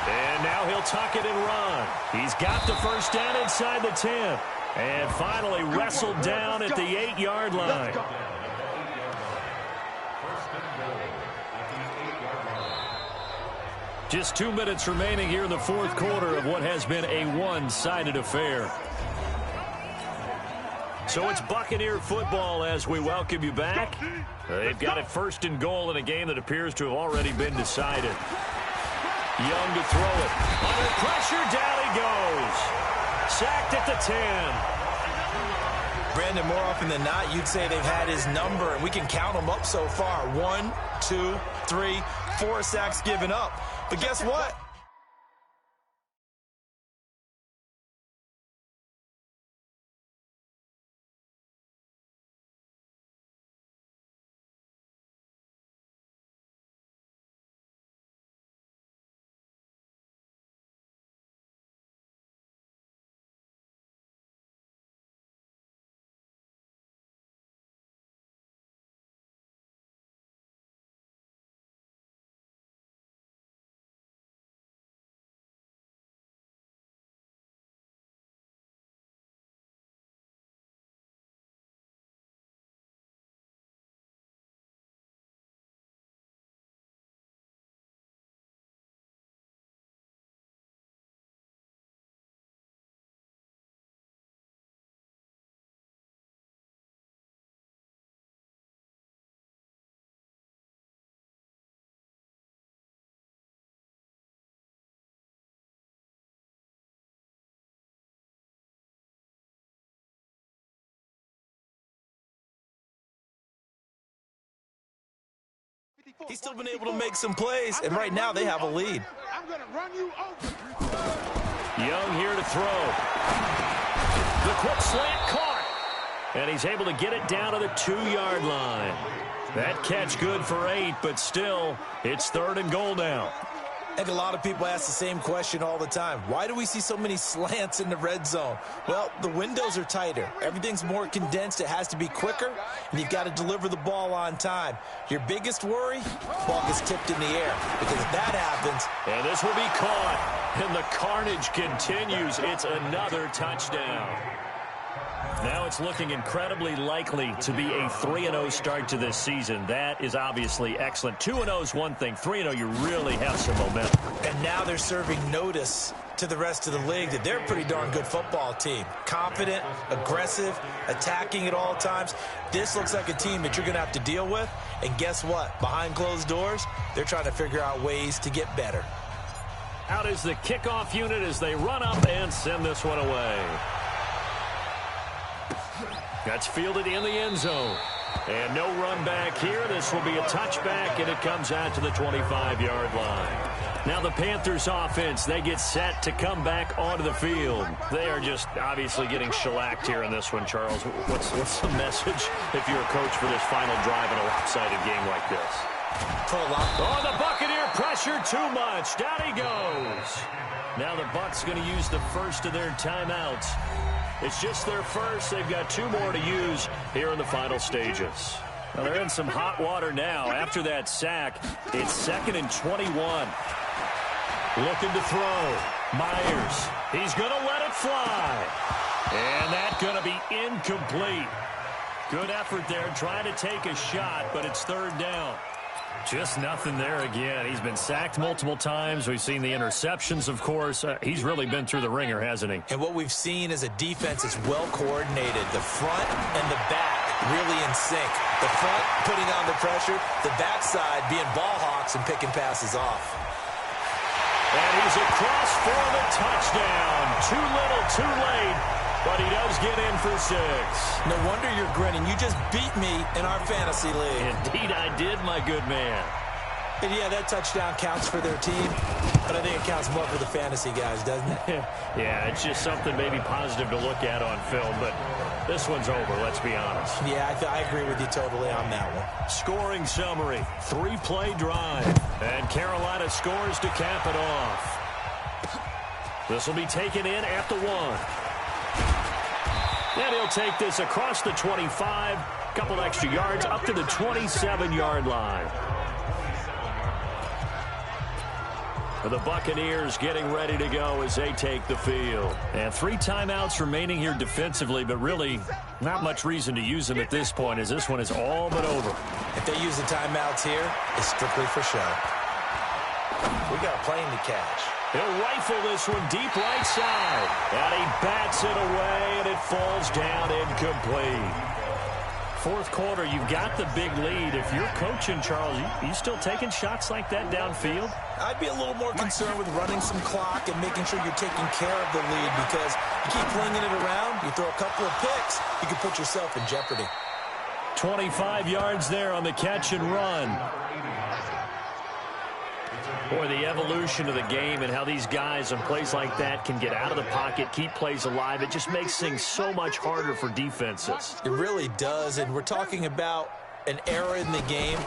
And now he'll tuck it and run. He's got the first down inside the 10. And finally wrestled down at the 8-yard line. Just 2 minutes remaining here in the fourth quarter of what has been a one-sided affair. So it's Buccaneer football as we welcome you back. They've got it 1st and goal in a game that appears to have already been decided. Young to throw it. Under pressure, down he goes. Sacked at the 10. Brandon, more often than not, you'd say they've had his number, and we can count them up so far. 1, 2, 3, 4 sacks given up. But guess what? He's still been able to make some plays, and right now they have a lead. I'm going to run you over. Young here to throw. The quick slant caught. And he's able to get it down to the 2-yard line. That catch good for 8, but still, it's 3rd and goal now. I think a lot of people ask the same question all the time. Why do we see so many slants in the red zone? Well, the windows are tighter. Everything's more condensed. It has to be quicker, and you've got to deliver the ball on time. Your biggest worry? Ball gets tipped in the air, because if that happens... And this will be caught, and the carnage continues. It's another touchdown. Now it's looking incredibly likely to be a 3-0 start to this season. That is obviously excellent. 2-0 is one thing. 3-0, you really have some momentum. And now they're serving notice to the rest of the league that they're a pretty darn good football team. Confident, aggressive, attacking at all times. This looks like a team that you're going to have to deal with. And guess what? Behind closed doors, they're trying to figure out ways to get better. Out is the kickoff unit as they run up and send this one away. That's fielded in the end zone. And no run back here. This will be a touchback, and it comes out to the 25-yard line. Now the Panthers offense, they get set to come back onto the field. They are just obviously getting shellacked here in this one, Charles. What's the message if you're a coach for this final drive in a lopsided game like this? Oh, the Buccaneer pressure too much. Down he goes. Now the Bucs going to use the first of their timeouts. It's just their first. They've got 2 more to use here in the final stages. Well, they're in some hot water now. After that sack, it's 2nd and 21. Looking to throw. Myers. He's going to let it fly. And that's going to be incomplete. Good effort there trying to take a shot, but it's 3rd down. Just nothing there again. He's been sacked multiple times. We've seen the interceptions, of course. He's really been through the ringer, hasn't he? And what we've seen is a defense that's well coordinated. The front and the back really in sync. The front putting on the pressure, the backside being ball hawks and picking passes off. And he's across for the touchdown. Too little, too late. But he does get in for 6. No wonder you're grinning. You just beat me in our fantasy league. Indeed I did, my good man. And yeah, that touchdown counts for their team, but I think it counts more for the fantasy guys, doesn't it? Yeah, it's just something maybe positive to look at on film, but this one's over, let's be honest. Yeah, I agree with you totally on that one. Scoring summary, 3-play drive, and Carolina scores to cap it off. This will be taken in at the 1. And he'll take this across the 25, couple extra yards up to the 27-yard line. The Buccaneers getting ready to go as they take the field. And 3 timeouts remaining here defensively, but really not much reason to use them at this point as this one is all but over. If they use the timeouts here, it's strictly for show. We got a plane to catch. He'll rifle this one deep right side. And he bats it away, and it falls down incomplete. 4th quarter, you've got the big lead. If you're coaching, Charles, you still taking shots like that downfield? I'd be a little more concerned with running some clock and making sure you're taking care of the lead, because you keep flinging it around, you throw a couple of picks, you can put yourself in jeopardy. 25 yards there on the catch and run. Boy, the evolution of the game and how these guys on plays like that can get out of the pocket, keep plays alive, it just makes things so much harder for defenses. It really does, and we're talking about an era in the game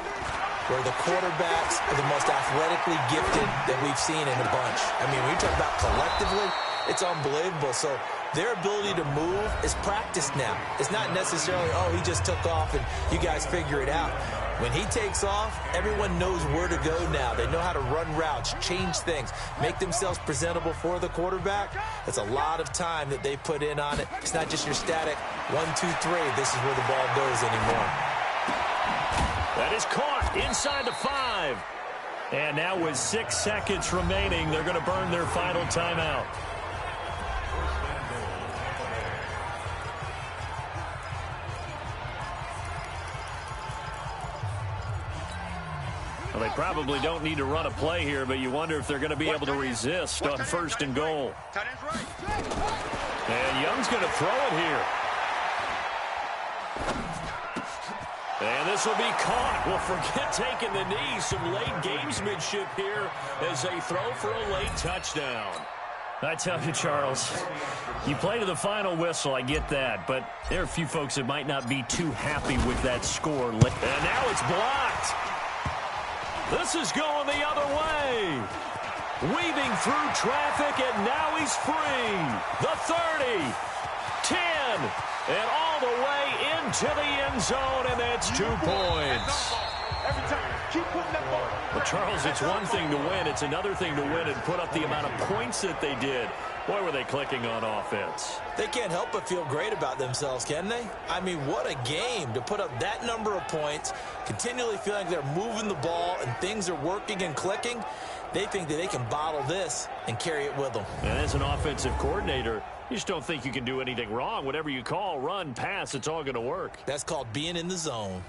where the quarterbacks are the most athletically gifted that we've seen in a bunch. I mean, when you talk about collectively, it's unbelievable. So their ability to move is practiced now. It's not necessarily, oh, he just took off and you guys figure it out. When he takes off, everyone knows where to go now. They know how to run routes, change things, make themselves presentable for the quarterback. That's a lot of time that they put in on it. It's not just your static 1, 2, 3. This is where the ball goes anymore. That is caught inside the 5. And now with 6 seconds remaining, they're going to burn their final timeout. Well, they probably don't need to run a play here, but you wonder if they're going to be able to resist on 1st and goal. And Young's going to throw it here. And this will be caught. Well, forget taking the knee. Some late gamesmanship here as they throw for a late touchdown. I tell you, Charles, you play to the final whistle, I get that, but there are a few folks that might not be too happy with that score. And now it's blocked. This is going the other way. Weaving through traffic, and now he's free. The 30, 10, and all the way into the end zone, and that's 2 points. Every time. Keep putting that ball. But, Charles, it's one thing to win. It's another thing to win and put up the amount of points that they did. Boy, were they clicking on offense. They can't help but feel great about themselves, can they? I mean, what a game to put up that number of points, continually feeling they're moving the ball and things are working and clicking. They think that they can bottle this and carry it with them. And as an offensive coordinator, you just don't think you can do anything wrong. Whatever you call, run, pass, it's all going to work. That's called being in the zone.